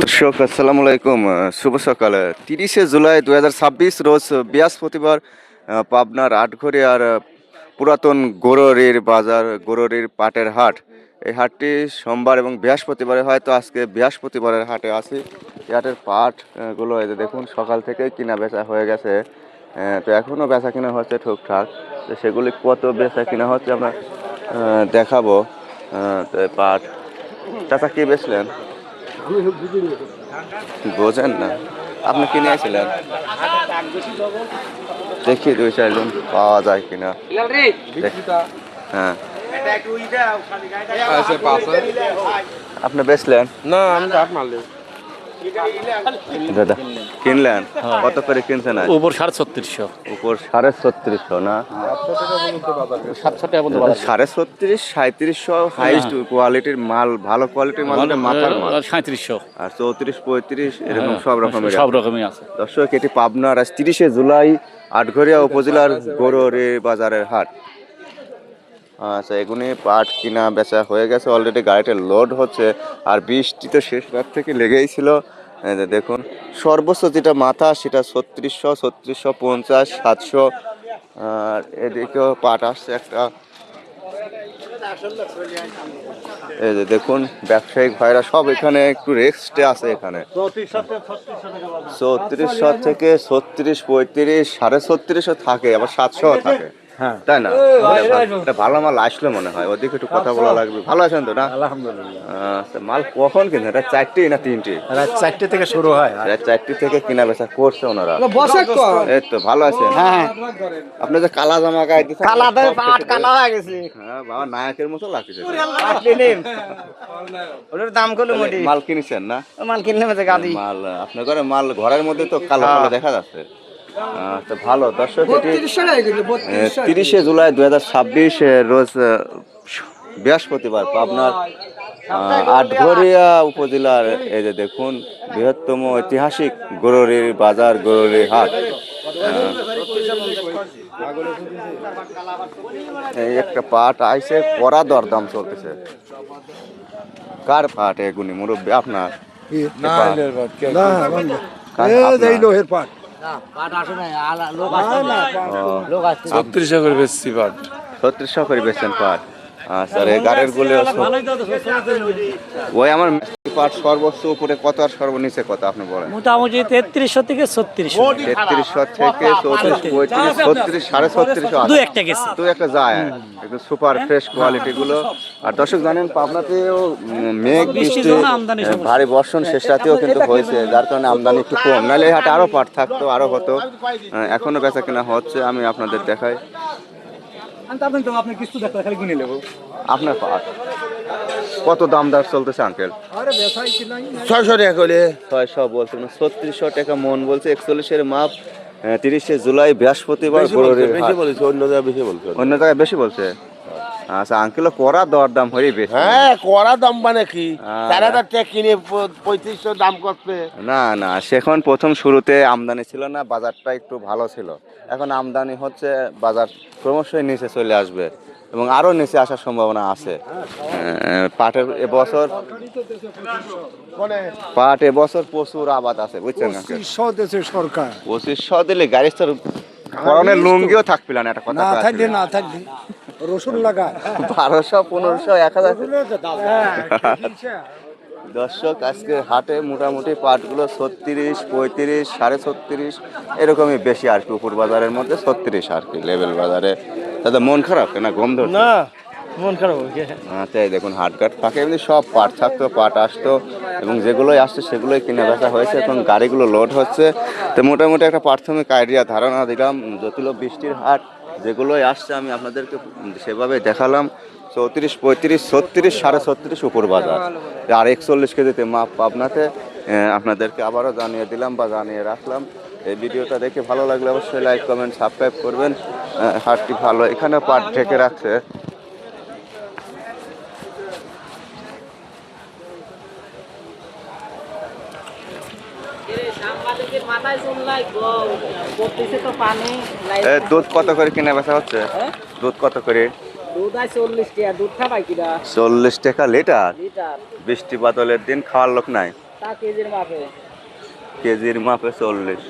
দর্শক আসসালামু আলাইকুম, শুভ সকাল। 30শে জুলাই 2026 রোজ বৃহস্পতিবার পাবনার আটঘরিয়ার পুরাতন গোররির বাজার, গোররির পাটের হাট। এই হাটটি সোমবার এবং বৃহস্পতিবারে হয়, তো আজকে বৃহস্পতিবারের হাটে আছি। এই হাটের পাট গুলো এই যে দেখুন, সকাল থেকে কিনা বেচা হয়ে গেছে। তো এখনও বেচা কিনা হচ্ছে ঠিকঠাক। তো সেগুলি কত বেচা কিনা হচ্ছে আমরা দেখাবো। তো এই পাট চাচা কি বেচলেন? বোঝেন না, আপনি কিনে আসছিলেন? দেখি 2-4 জন পাওয়া যায় কিনা। হ্যাঁ, আপনি বেচলেন? না, আমি হাট মারলি দাদা কিনলেন? কত করে কিনছেন? উপর 3600, উপর 3650 না, 3650, 3700 হাইস্ট কোয়ালিটির মাল, ভালো কোয়ালিটির মাল, মাথার মাল 3700 আর 34 35 এরকম সব রকমই আছে। দর্শক, এটি পাবনার আজ 30শে জুলাই আটঘরিয়া উপজেলার গোররে বাজারের হাট। আচ্ছা, এগুলি পাট কিনা বেচা হয়ে গেছে অলরেডি, গাড়িতে লোড হচ্ছে। আর বৃষ্টি তো শেষ রাত থেকে লেগেই ছিল। দেখুন, সর্বোচ্চ যেটা মাথা সেটা 3600, 3650, 700। আর এদিকেও পাট আসছে একটা। এই যে দেখুন, ব্যবসায়িক ভাইরা সব এখানে একটু রেস্টে আছে। এখানে 3400 থেকে 36, 35, 3750 থাকে, আবার 700 থাকে, তাই না? এটা ভালো মাল আসলে মনে হয়। ওদিকে একটু কথা বলা লাগবে। ভালো আছেন তো? না, আলহামদুলিল্লাহ। মাল কখন কিনে? এটা 4টে না 3টে? রাত 4টে থেকে শুরু হয়। রাত 4টে থেকে কিনা বেচা করছে ওনারা। এই তো ভালো আছেন? হ্যাঁ, আপনি যে কালা জামা গায়ে দিচ্ছেন, কালা দেয়, পাট কালা হয়ে গেছে। হ্যাঁ বাবা, নায়কের মতো লাগছে। ওটার দাম কত মোটি? মাল কিনেছেন না? মাল কিনলে মেতে গাদি মাল আপনার ঘরে, মাল ঘরের মধ্যে তো কালো কালো দেখা যাচ্ছে। তো ভালো। দর্শক, 30শে জুলাই 2026 রোজ বৃহস্পতিবার পাবনার আটঘরিয়া উপজেলার এই যে দেখুন, বৃহত্তম ঐতিহাসিক গোররির বাজার, গোররির হাট। এই একটা পাট আইছে, কড়া দরদাম চলতেছে। কার পাট এগুনি মুরব্বী? আপনার? লোহের পাট 3600 করে বেচছি পাট। 3600 করে বেচছেন পাট? আচ্ছা, এই গাড়ির গুলো ওই আমার পাট সর্বোচ্চ উপরে কত আর সর্বনিচে কত আপনি বলেন? মোটামুটি 3300 থেকে 3600, 3300 থেকে 34, 35, 36, 3750 দু একটা গেছে, তো একটা যায় একদম সুপার ফ্রেশ কোয়ালিটি গুলো। আর দর্শক জানেন, পাবনাতেও মেঘ বৃষ্টি, ভারী বর্ষণ শেষ রাতেও কিন্তু হয়েছে, যার কারণে আমদানি একটু কম। নাহলে এই হাটে আরো পাট থাকতো, আরো হতো। এখনো বেচা কেনা হচ্ছে, আমি আপনাদের দেখাই। আপনার পাট কত দাম দর চলতেছে আঙ্কেল? 600 টাকা করে। 600 বলছে না, 3600 টাকা মন বলছে। 41 মাপ, 30শে জুলাই বৃহস্পতিবার। অন্য জায়গায় বেশি বলছে। অন্য জায়গায় বেশি বলছে। আচ্ছা, আঙ্কেল করা দরদাম হয়ে বেশি। হ্যাঁ, কড়া দাম মানে কি? 4000 টাকা কিনে 3500 দাম করতে। না না, সেখন প্রথম শুরুতে আমদানি ছিল না, বাজারটা একটু ভালো ছিল। এখন আমদানি হচ্ছে, বাজার ক্রমশই নিচে চলে আসবে এবং আরো নিচে আসার সম্ভাবনা আছে। পাটের এবছর প্রচুর আবাদ আছে, বুঝছেন? 2500 দেশে সরকার। 2500 দিলে গাড়ি তো পরনের লুঙ্গিও থাকবে না, একটা কথা না থাকলে রসুন লাগা 1200, 1500, 1000। দর্শক, আজকে হাটে মোটামুটি পাটগুলো 36, 35, 37.5 এরকমই বেশি আর কি। উপর বাজারের মধ্যে 36 আর কি, লেভেল বাজারে। তাদের মন খারাপ না? গম ধরছে না, মন খারাপ। আচ্ছা, এই দেখুন, হাটঘাট ফাঁকে এমনি সব পাট থাকতো, পাট আসতো এবং যেগুলোই আসছে সেগুলোই কিনে বেচা হয়েছে। এখন গাড়িগুলো লোড হচ্ছে। তো মোটামুটি একটা প্রাথমিক আইডিয়া, ধারণা দিলাম। যদিল বৃষ্টির হাট, যেগুলোই আসছে আমি আপনাদেরকে সেভাবে দেখালাম। 34, 35, 36, 37.5 উপর বাজার। আর 41 কেজিতে মাপ পাবনাতে আপনাদেরকে আবারও জানিয়ে দিলাম বা জানিয়ে রাখলাম। এই ভিডিওটা দেখে ভালো লাগলে অবশ্যই লাইক, কমেন্ট, সাবস্ক্রাইব করবেন। হাটটি ভালো, এখানে পাট ঢেকে রাখছে। দুধ কত করে কিনা বেচা হচ্ছে? দুধ কত করে? দুধ আছে 40 টাকা, দুধ খাবাই কিনা 40 টাকা লিটার। লিটার, বৃষ্টি বাদলের দিন খাওয়ার লোক নাই। তা কেজির মাপে। কেজির মাপে 40।